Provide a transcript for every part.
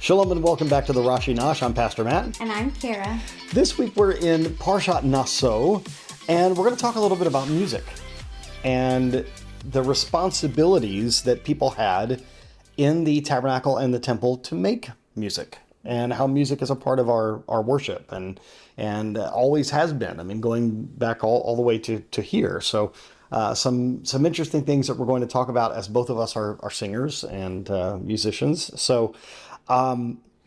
Shalom and welcome back to the Rashi Nosh. I'm Pastor Matt. And I'm Kara. This week we're in Parashat Nasso, and we're going to talk a little bit about music and the responsibilities that people had in the tabernacle and the temple to make music, and how music is a part of our worship and always has been. I mean, going back all the way to here. So some interesting things that we're going to talk about, as both of us are singers and musicians. So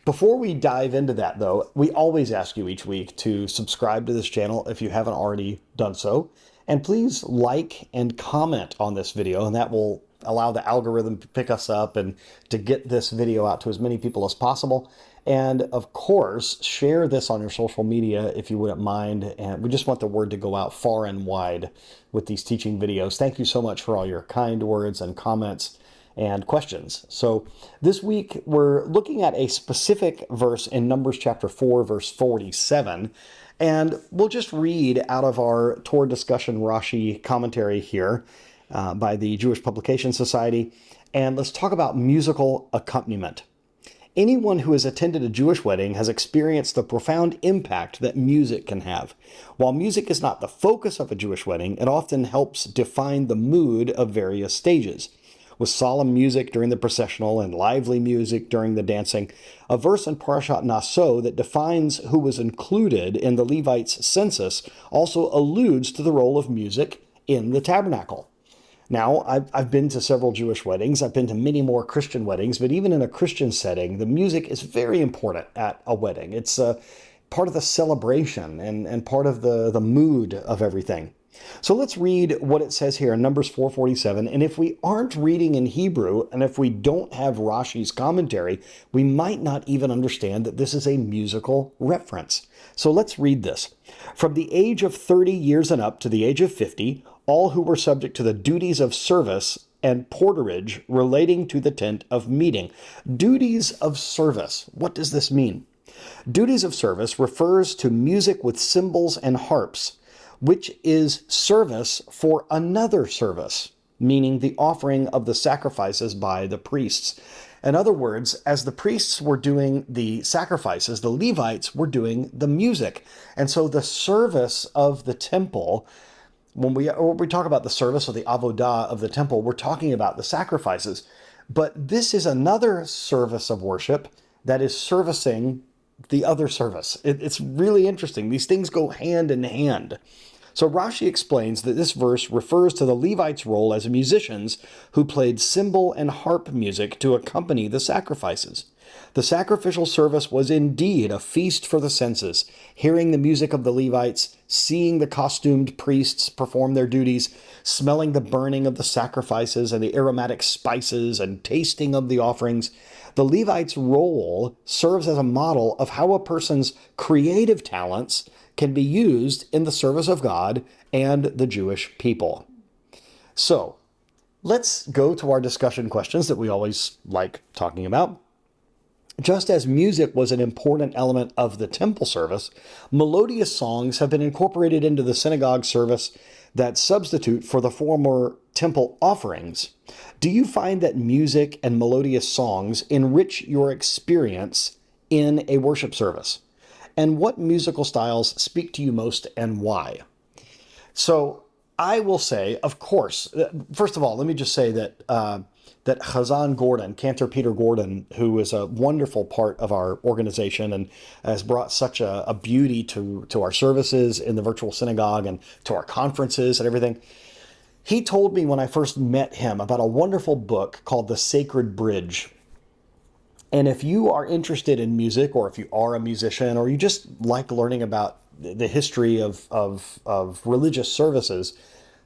before we dive into that, though, we always ask you each week to subscribe to this channel if you haven't already done so. And please like and comment on this video, and that will allow the algorithm to pick us up and to get this video out to as many people as possible. And of course, share this on your social media if you wouldn't mind. And we just want the word to go out far and wide with these teaching videos. Thank you so much for all your kind words and comments and questions. So this week we're looking at a specific verse in Numbers chapter 4, verse 47. And we'll just read out of our Torah discussion Rashi commentary here by the Jewish Publication Society. And let's talk about musical accompaniment. Anyone who has attended a Jewish wedding has experienced the profound impact that music can have. While music is not the focus of a Jewish wedding, it often helps define the mood of various stages. With solemn music during the processional and lively music during the dancing, a verse in Parashat Nasso that defines who was included in the Levites' census also alludes to the role of music in the tabernacle. Now, I've been to several Jewish weddings. I've been to many more Christian weddings, but even in a Christian setting, the music is very important at a wedding. It's part of the celebration and part of the mood of everything. So let's read what it says here in Numbers 4:47. And if we aren't reading in Hebrew, and if we don't have Rashi's commentary, we might not even understand that this is a musical reference. So let's read this. From the age of 30 years and up to the age of 50, all who were subject to the duties of service and porterage relating to the tent of meeting. Duties of service. What does this mean? Duties of service refers to music with cymbals and harps, which is service for another service, meaning the offering of the sacrifices by the priests. In other words, as the priests were doing the sacrifices, the Levites were doing the music. And so the service of the temple, when we talk about the service or the avodah of the temple, we're talking about the sacrifices. But this is another service of worship that is servicing the other service. It's really interesting. These things go hand in hand. So Rashi explains that this verse refers to the Levites' role as musicians who played cymbal and harp music to accompany the sacrifices. The sacrificial service was indeed a feast for the senses, hearing the music of the Levites, seeing the costumed priests perform their duties, smelling the burning of the sacrifices and the aromatic spices, and tasting of the offerings. The Levites' role serves as a model of how a person's creative talents can be used in the service of God and the Jewish people. So let's go to our discussion questions that we always like talking about. Just as music was an important element of the temple service, melodious songs have been incorporated into the synagogue service that substitute for the former temple offerings. Do you find that music and melodious songs enrich your experience in a worship service? And what musical styles speak to you most and why? So I will say, of course, first of all, let me just say that that Chazan Gordon, Cantor Peter Gordon, who is a wonderful part of our organization and has brought such a beauty to our services in the virtual synagogue and to our conferences and everything. He told me when I first met him about a wonderful book called The Sacred Bridge. And if you are interested in music, or if you are a musician, or you just like learning about the history of religious services,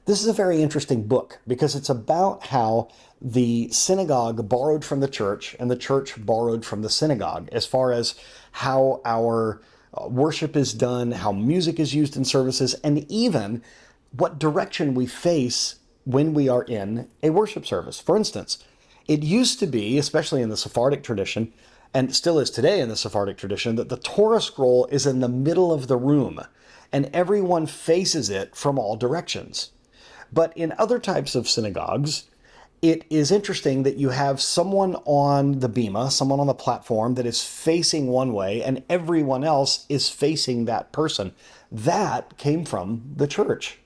this is a very interesting book because it's about how the synagogue borrowed from the church and the church borrowed from the synagogue as far as how our worship is done, how music is used in services, and even what direction we face when we are in a worship service. For instance, it used to be, especially in the Sephardic tradition, and still is today in the Sephardic tradition, that the Torah scroll is in the middle of the room and everyone faces it from all directions. But in other types of synagogues, it is interesting that you have someone on the bema, someone on the platform that is facing one way, and everyone else is facing that person. That came from the church.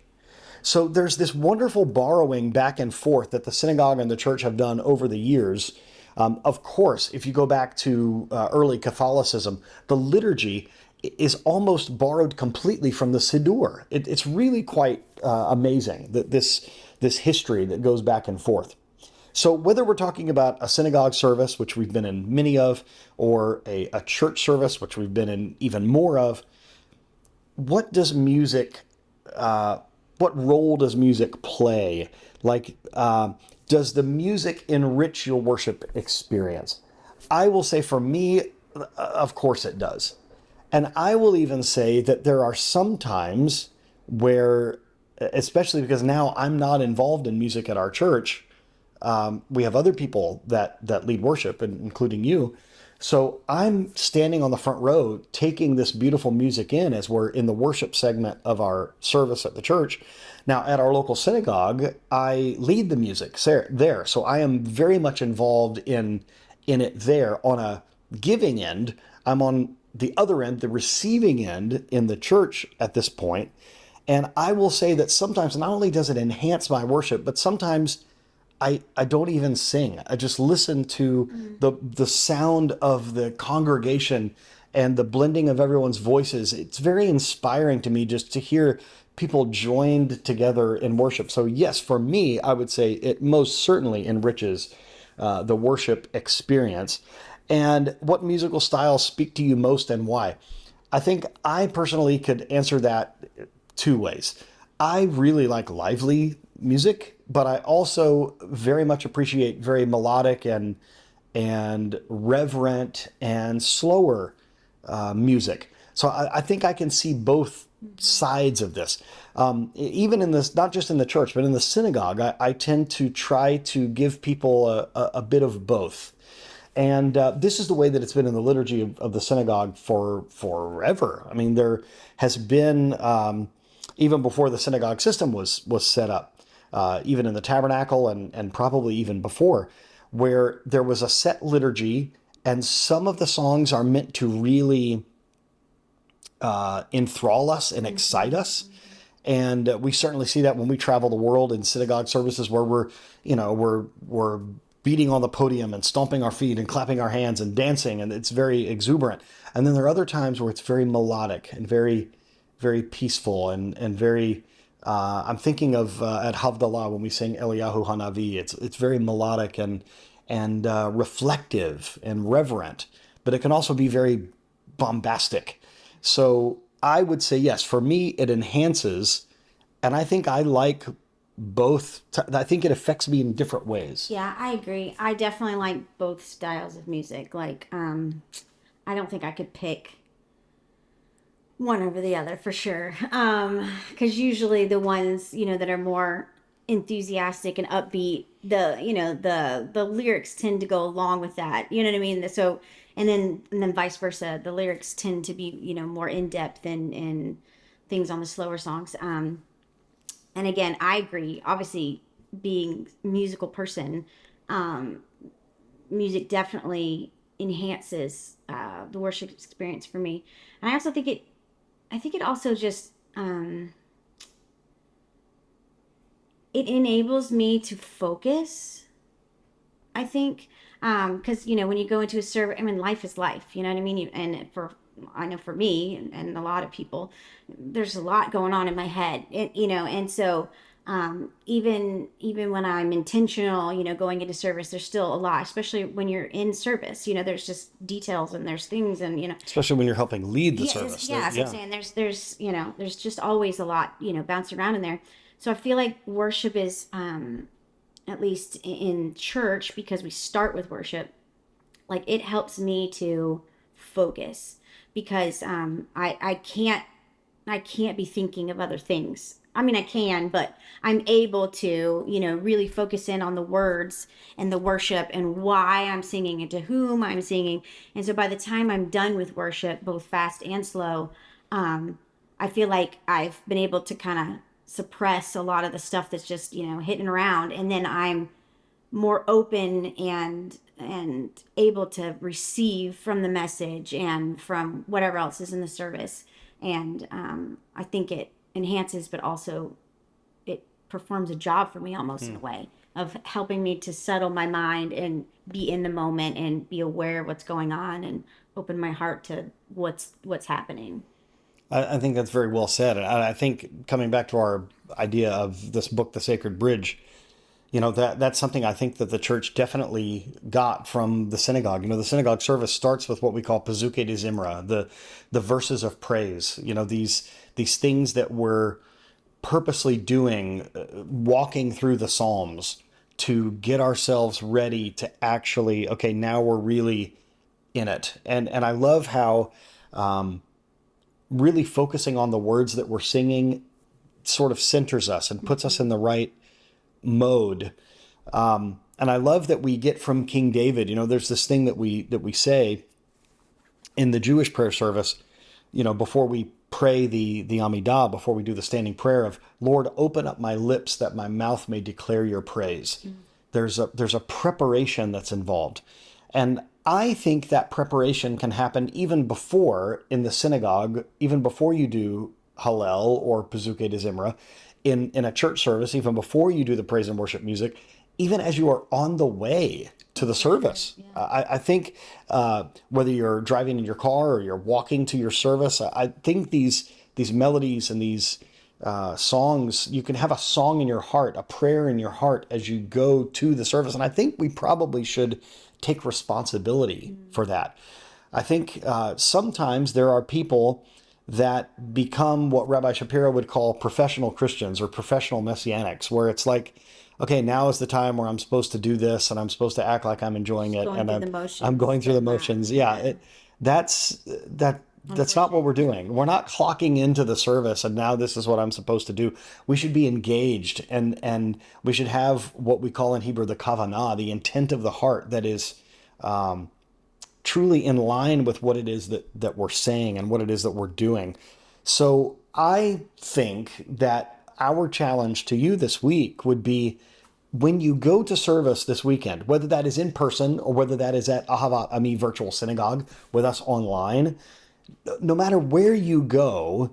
So there's this wonderful borrowing back and forth that the synagogue and the church have done over the years. Of course, if you go back to early Catholicism, the liturgy is almost borrowed completely from the Siddur. It's really quite amazing that this history that goes back and forth. So whether we're talking about a synagogue service, which we've been in many of, or a church service, which we've been in even more of, what does music what role does music play? Like, does the music enrich your worship experience? I will say for me, of course it does. And I will even say that there are some times where, especially because now I'm not involved in music at our church, we have other people that lead worship, including you. So I'm standing on the front row taking this beautiful music in as we're in the worship segment of our service at the church. Now, at our local synagogue, I lead the music there. So I am very much involved in it there on a giving end. I'm on the other end, the receiving end in the church at this point. And I will say that sometimes not only does it enhance my worship, but sometimes I don't even sing. I just listen to the sound of the congregation and the blending of everyone's voices. It's very inspiring to me just to hear people joined together in worship. So yes, for me, I would say it most certainly enriches the worship experience. And what musical styles speak to you most and why? I think I personally could answer that two ways. I really like lively music, but I also very much appreciate very melodic and reverent and slower music. So I think I can see both sides of this. Even in this, not just in the church, but in the synagogue, I tend to try to give people a bit of both. And this is the way that it's been in the liturgy of the synagogue for forever. I mean, there has been even before the synagogue system was set up, even in the tabernacle and probably even before, where there was a set liturgy, and some of the songs are meant to really enthrall us and excite us. And we certainly see that when we travel the world in synagogue services where we're beating on the podium and stomping our feet and clapping our hands and dancing, and it's very exuberant. And then there are other times where it's very melodic and very, very peaceful and very. I'm thinking of at Havdalah when we sing Eliyahu Hanavi. It's very melodic and reflective and reverent, but it can also be very bombastic. So I would say yes. For me, it enhances, and I think I like both. I think it affects me in different ways. Yeah, I agree. I definitely like both styles of music. Like, I don't think I could pick one over the other for sure. Because usually the ones, that are more enthusiastic and upbeat, the lyrics tend to go along with that. You know what I mean? So, and then vice versa. The lyrics tend to be, more in depth and things on the slower songs. And again, I agree. Obviously, being a musical person, um, music definitely enhances the worship experience for me. And I also think it also just it enables me to focus. I think because when you go into a service, I mean, life is life. You know what I mean? And I know for me and a lot of people, there's a lot going on in my head. And so even when I'm intentional, going into service, there's still a lot, especially when you're in service. There's just details and there's things and Especially when you're helping lead the yeah, service. yeah. So I'm Yeah. saying there's just always a lot bouncing around in there. So I feel like worship is at least in church, because we start with worship, like it helps me to focus, because I can't be thinking of other things. I mean, I can, but I'm able to, really focus in on the words and the worship and why I'm singing and to whom I'm singing. And so by the time I'm done with worship, both fast and slow, um, I feel like I've been able to kind of suppress a lot of the stuff that's just, hitting around. And then I'm more open and able to receive from the message and from whatever else is in the service. And I think it enhances, but also it performs a job for me almost in a way of helping me to settle my mind and be in the moment and be aware of what's going on and open my heart to what's happening. I think that's very well said. And I think coming back to our idea of this book, The Sacred Bridge, that's something I think that the church definitely got from the synagogue. The synagogue service starts with what we call Pazukei de Zimra, the verses of praise. These things that we're purposely doing, walking through the Psalms to get ourselves ready to actually, okay, now we're really in it. And I love how really focusing on the words that we're singing sort of centers us and puts us in the right mode. And I love that we get from King David. There's this thing that we say in the Jewish prayer service. Before we pray the Amidah, before we do the standing prayer of Lord, open up my lips that my mouth may declare your praise. There's a preparation that's involved, and I think that preparation can happen even before in the synagogue, even before you do Hallel or Pazukei de Zimra, in a church service, even before you do the praise and worship music, even as you are on the way to the service. Yeah. I think whether you're driving in your car or you're walking to your service, I think these melodies and these songs, you can have a song in your heart, a prayer in your heart as you go to the service. And I think we probably should take responsibility for that. I think sometimes there are people that become what Rabbi Shapiro would call professional Christians or professional messianics, where it's like, okay, now is the time where I'm supposed to do this and I'm supposed to act like I'm enjoying it, Going and through the motions, I'm going through the motions. Yeah, that's not what we're doing. We're not clocking into the service and now this is what I'm supposed to do. We should be engaged, and we should have what we call in Hebrew the kavanah, the intent of the heart that is truly in line with what it is that we're saying and what it is that we're doing. So I think that our challenge to you this week would be, when you go to service this weekend, whether that is in person or whether that is at Ahavat Ami Virtual Synagogue with us online, no matter where you go,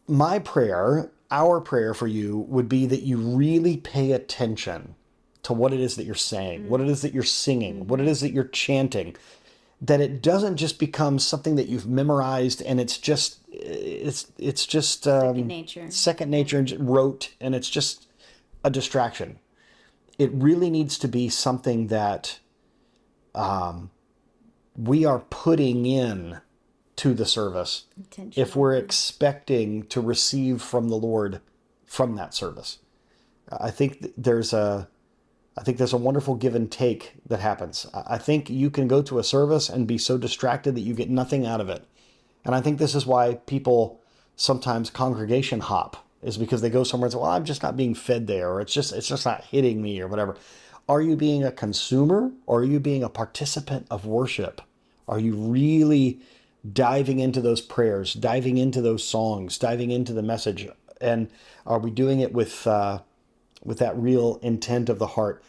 my prayer, our prayer for you would be that you really pay attention to what it is that you're saying, what it is that you're singing, what it is that you're chanting, that it doesn't just become something that you've memorized and it's just second nature and just rote, and it's just a distraction. It really needs to be something that we are putting in to the service if we're expecting to receive from the Lord from that service. I think there's a wonderful give and take that happens. I think you can go to a service and be so distracted that you get nothing out of it. And I think this is why people sometimes congregation hop, is because they go somewhere and say, well, I'm just not being fed there, or it's just not hitting me or whatever. Are you being a consumer, or are you being a participant of worship? Are you really diving into those prayers, diving into those songs, diving into the message? And are we doing it with that real intent of the heart?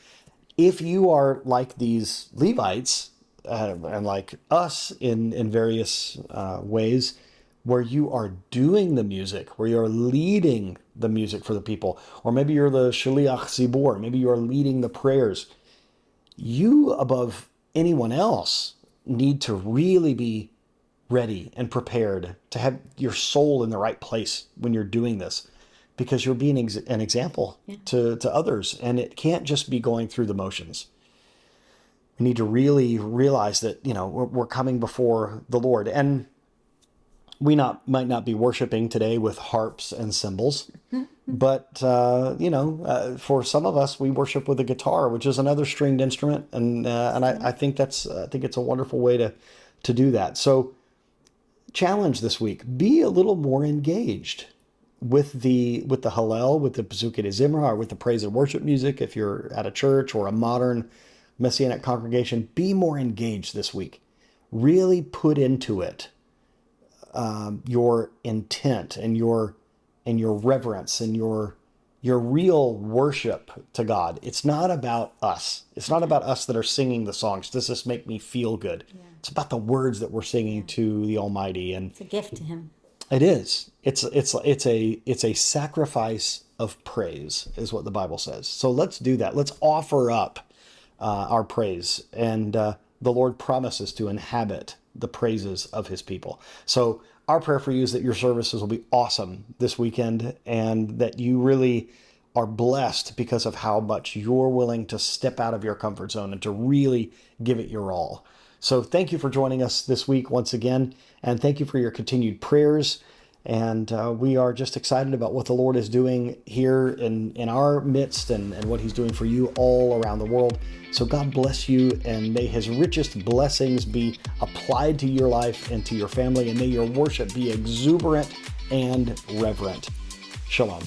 If you are like these Levites and like us in various ways, where you are doing the music, where you're leading the music for the people, or maybe you're the Shaliach Zibor, maybe you're leading the prayers, you, above anyone else, need to really be ready and prepared to have your soul in the right place when you're doing this, because you're being an example to others, and it can't just be going through the motions. We need to really realize that we're coming before the Lord, and we might not be worshiping today with harps and cymbals, but for some of us, we worship with a guitar, which is another stringed instrument, and I think it's a wonderful way to do that. So, challenge this week: be a little more engaged with the Hallel, with the Pazukei de Zimra, or with the praise and worship music. If you're at a church or a modern Messianic congregation, be more engaged this week. Really put into it your intent and your reverence and your your real worship to God. It's not about us. It's not about us that are singing the songs. Does this make me feel good? Yeah. It's about the words that we're singing to the Almighty. And It's a gift to him. it is. It's a sacrifice of praise, is what the Bible says. So let's do that. Let's offer up our praise, and the Lord promises to inhabit the praises of His people. So our prayer for you is that your services will be awesome this weekend, and that you really are blessed because of how much you're willing to step out of your comfort zone and to really give it your all. So thank you for joining us this week once again, and thank you for your continued prayers. And we are just excited about what the Lord is doing here in our midst, and what He's doing for you all around the world. So God bless you, and may His richest blessings be applied to your life and to your family, and may your worship be exuberant and reverent. Shalom.